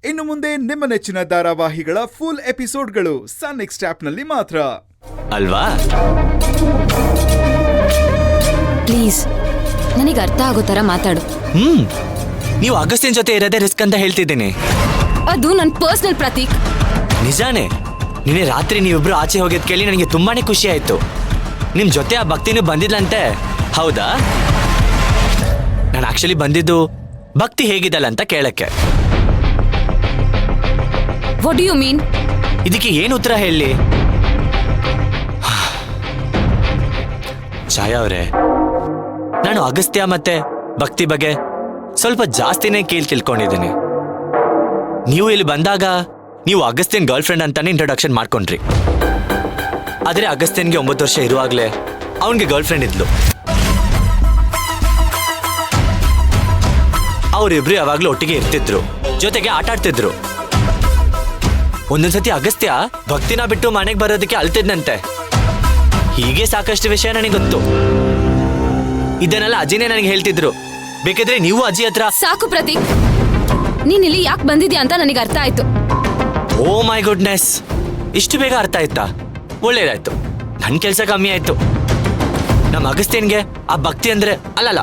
ಇನ್ನು ಮುಂದೆ ನಿಮ್ಮ ನೆಚ್ಚಿನ ಧಾರಾವಾಹಿಗಳ ಫುಲ್ ಎಪಿಸೋಡ್ಗಳು ಸನ್ ನೆಕ್ಸ್ಟ್ ಆಪ್ನಲ್ಲಿ ಮಾತ್ರ. ಅಲ್ವಾ? ಪ್ಲೀಸ್ ನನಗೆ ಅರ್ಥ ಆಗೋ ತರ ಮಾತಾಡು. ನೀವು ಅಗಸ್ತ್ಯನ್ ಜೊತೆ ಇರೋದೇ ರಿಸ್ಕ್ ಅಂತ ಹೇಳ್ತಿದ್ದೀನಿ. ಅದು ನನ್ನ ಪರ್ಸನಲ್ ಪ್ರತೀಕ್. ನಿಜಾನೇ, ನಿನ್ನೆ ರಾತ್ರಿ ನೀವಿಬ್ರು ಆಚೆ ಹೋಗಿದ್ ಕೇಳಿ ನನಗೆ ತುಂಬಾನೇ ಖುಷಿ ಆಯ್ತು. ನಿಮ್ ಜೊತೆ ಆ ಭಕ್ತಿನೂ ಬಂದಿದ್ಲಂತೆ, ಹೌದಾ? ನಾನು ಆಕ್ಚುಲಿ ಬಂದಿದ್ದು ಭಕ್ತಿ ಹೇಗಿದ್ದಲ್ಲ ಅಂತ ಕೇಳಕ್ಕೆ. What do you mean? ಇದಕ್ಕೆ ಏನು ಉತ್ತರ ಹೇಳಿ? ಛಾಯಾ ಅವರೇ, ನಾನು ಅಗಸ್ತ್ಯ ಮತ್ತೆ ಭಕ್ತಿ ಬಗ್ಗೆ ಸ್ವಲ್ಪ ಜಾಸ್ತಿನೇ ತಿಳ್ಕೊಂಡಿದ್ದೀನಿ. ನೀವು ಇಲ್ಲಿ ಬಂದಾಗ ನೀವು ಅಗಸ್ತ್ಯನ್ ಗರ್ಲ್ ಫ್ರೆಂಡ್ ಅಂತಾನೆ ಇಂಟ್ರೊಡಕ್ಷನ್ ಮಾಡ್ಕೊಂಡ್ರಿ. ಆದ್ರೆ ಅಗಸ್ತ್ಯನ್ಗೆ 9 ವರ್ಷ ಇರುವಾಗ್ಲೇ ಅವನ್ಗೆ ಗರ್ಲ್ ಫ್ರೆಂಡ್ ಇದ್ಲು. ಅವರಿಬ್ರು ಯಾವಾಗ್ಲೂ ಒಟ್ಟಿಗೆ ಇರ್ತಿದ್ರು, ಜೊತೆಗೆ ಆಟ ಆಡ್ತಿದ್ರು. ಒಂದೊಂದ್ಸತಿ ಅಗಸ್ತ್ಯ ಭಕ್ತಿನ ಬಿಟ್ಟು ಮನೆಗೆ ಬರೋದಕ್ಕೆ ಅಳ್ತಿದ್ನಂತೆ. ಹೀಗೆ ಸಾಕಷ್ಟು ವಿಷಯ ನನಗೆ ಗೊತ್ತು. ಇದನ್ನೆಲ್ಲ ಅಜ್ಜಿನೇ ನನಗೆ ಹೇಳ್ತಿದ್ರು. ಬೇಕಿದ್ರೆ ನೀವು ಅಜ್ಜಿ ಹತ್ರ. ಸಾಕು ಪ್ರತೀಕ್, ನೀನ್ ಇಲ್ಲಿ ಯಾಕೆ ಬಂದಿದ್ಯಾ ಅಂತ ನನಗೆ ಅರ್ಥ ಆಯ್ತು. ಓ ಮೈ ಗುಡ್ನೆಸ್, ಇಷ್ಟು ಬೇಗ ಅರ್ಥ ಆಯ್ತಾ? ಒಳ್ಳೇದಾಯ್ತು, ನನ್ ಕೆಲ್ಸ ಕಮ್ಮಿ ಆಯ್ತು. ನಮ್ಮ ಅಗಸ್ತ್ಯನ್ಗೆ ಆ ಭಕ್ತಿ ಅಂದ್ರೆ ಅಲ್ಲಲ್ಲ,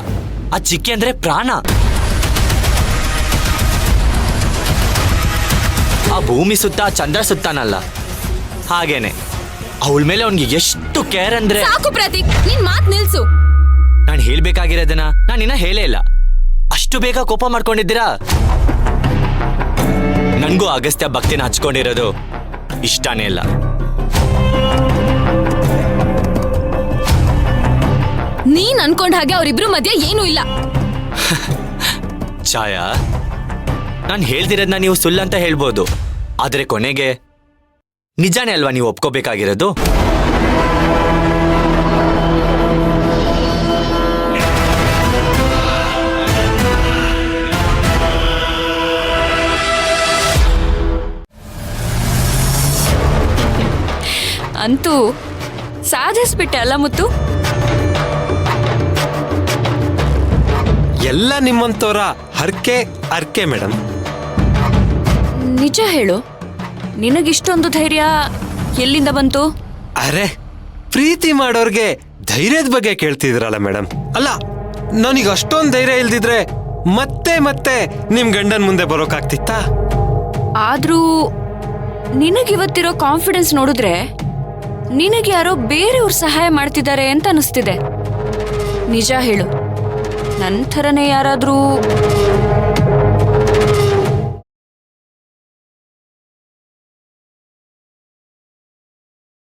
ಆ ಚಿಕ್ಕಿ ಅಂದ್ರೆ ಪ್ರಾಣ. ಆ ಭೂಮಿ ಸುತ್ತ ಚಂದ್ರ ಸುತ್ತಾನಲ್ಲ, ಹಾಗೇನೆ ಅವಳ ಮೇಲೆ ಅವನ್ಗೆ ಎಷ್ಟು ಕೇರ್ ಅಂದ್ರೆ. ಸಾಕು ಪ್ರತೀಕ್, ನೀನ್ ಮಾತ್ ನಿಲ್ಸು. ನಾನು ಹೇಳ್ಬೇಕಾಗಿರೋದನ್ನ ನಾನು ಇನ್ನ ಹೇಳೇ ಇಲ್ಲ. ಅಷ್ಟು ಬೇಗ ಕೋಪ ಮಾಡ್ಕೊಂಡಿದ್ದೀರಾ? ನನ್ಗೂ ಅಗಸ್ತ್ಯ ಭಕ್ತಿನ ಹಚ್ಕೊಂಡಿರೋದು ಇಷ್ಟನೇ ಇಲ್ಲ. ನೀನ್ ಅನ್ಕೊಂಡ ಹಾಗೆ ಅವರಿಬ್ರು ಮಧ್ಯೆ ಏನೂ ಇಲ್ಲ. ಛಾಯಾ, ನಾನು ಹೇಳ್ದಿರೋದನ್ನ ನೀವು ಸುಳ್ಳಂತ ಹೇಳ್ಬೋದು, ಆದ್ರೆ ಕೊನೆಗೆ ನಿಜಾನೇ ಅಲ್ವಾ ನೀವು ಒಪ್ಕೋಬೇಕಾಗಿರೋದು? ಅಂತೂ ಸಾಧಿಸ್ಬಿಟ್ಟೆ ಅಲ್ಲ ಮುತ್ತು? ಎಲ್ಲ ನಿಮ್ಮಂತವರ ಹರ್ಕೆ ಮೇಡಮ್. ನಿಜ ಹೇಳು, ನಿನಗಿಷ್ಟೊಂದು ಧೈರ್ಯ ಎಲ್ಲಿಂದ ಬಂತು? ಅರೆ, ಪ್ರೀತಿ ಮಾಡೋರ್ಗೆ ಧೈರ್ಯದ ಬಗ್ಗೆ ಕೇಳ್ತಿದ್ರಲ್ಲ ಮೇಡಮ್. ಅಲ್ಲ, ನನಗೆ ಅಷ್ಟೊಂದು ಧೈರ್ಯ ಇಲ್ದಿದ್ರೆ ಮತ್ತೆ ನಿಮ್ ಗಂಡನ್ ಮುಂದೆ ಬರೋಕಾಗ್ತಿತ್ತಾ? ಆದ್ರೂ ನಿನಗಿವತ್ತಿರೋ ಕಾನ್ಫಿಡೆನ್ಸ್ ನೋಡಿದ್ರೆ ನಿನಗೆ ಯಾರೋ ಬೇರೆಯವ್ರು ಸಹಾಯ ಮಾಡ್ತಿದ್ದಾರೆ ಅಂತ ಅನಿಸ್ತಿದೆ. ನಿಜ ಹೇಳು, ನನ್ನ ಥರನೇ ಯಾರಾದ್ರೂ